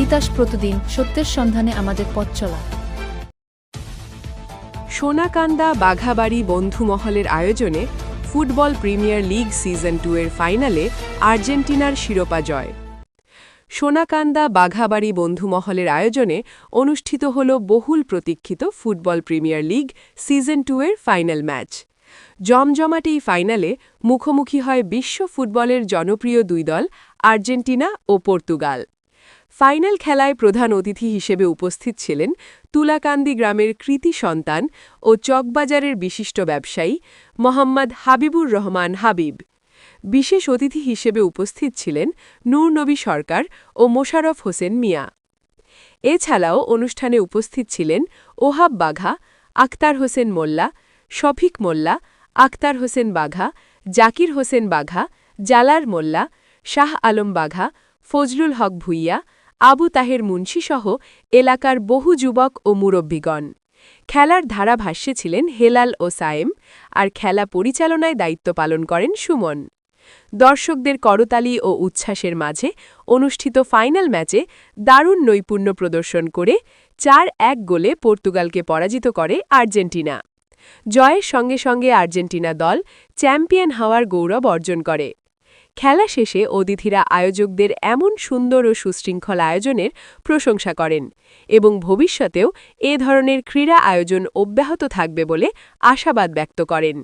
তিতাস প্রতিদিন সত্যের সন্ধানে আমাদের পথ চলা। সোনাকান্দা বাঘাবাড়ি বন্ধুমহলের আয়োজনে ফুটবল প্রিমিয়ার লিগ সিজন 2 এর ফাইনালে আর্জেন্টিনার শিরোপা জয়। সোনাকান্দা বাঘাবাড়ি বন্ধুমহলের আয়োজনে অনুষ্ঠিত হল বহুল প্রতীক্ষিত ফুটবল প্রিমিয়ার লিগ সিজন 2 এর ফাইনাল ম্যাচ। জমজমাট এই ফাইনালে মুখোমুখি হয় বিশ্ব ফুটবলের জনপ্রিয় দুই দল আর্জেন্টিনা ও পর্তুগাল। ফাইনাল খেলায় প্রধান অতিথি হিসেবে উপস্থিত ছিলেন তুলাকান্দি গ্রামের কৃতি সন্তান ও চকবাজারের বিশিষ্ট ব্যবসায়ী মোহাম্মদ হাবিবুর রহমান হাবিব। বিশেষ অতিথি হিসেবে উপস্থিত ছিলেন নূরনবী সরকার ও মোশাররফ হোসেন মিয়া। এছাড়াও অনুষ্ঠানে উপস্থিত ছিলেন ওহাব বাঘা, আক্তার হোসেন মোল্লা, শফিক মোল্লা, আক্তার হোসেন বাঘা, জাকির হোসেন বাঘা, জালার মোল্লা, শাহ আলম বাঘা, ফজলুল হক ভুইয়া, আবু তাহের মুন্সিসহ এলাকার বহু যুবক ও মুরব্বীগণ। খেলার ধারাভাষ্যে ছিলেন হেলাল ও সায়েম, আর খেলা পরিচালনায় দায়িত্ব পালন করেন সুমন। দর্শকদের করতালি ও উচ্ছ্বাসের মাঝে অনুষ্ঠিত ফাইনাল ম্যাচে দারুণ নৈপুণ্য প্রদর্শন করে 4-1 গোলে পর্তুগালকে পরাজিত করে আর্জেন্টিনা। জয়ের সঙ্গে সঙ্গে আর্জেন্টিনা দল চ্যাম্পিয়ন হওয়ার গৌরব অর্জন করে। খেলা শেষে অতিথিরা আয়োজকদের এমন সুন্দর ও সুশৃঙ্খল আয়োজনের প্রশংসা করেন এবং ভবিষ্যতেও এ ধরনের ক্রীড়া আয়োজন অব্যাহত থাকবে বলে আশাবাদ ব্যক্ত করেন।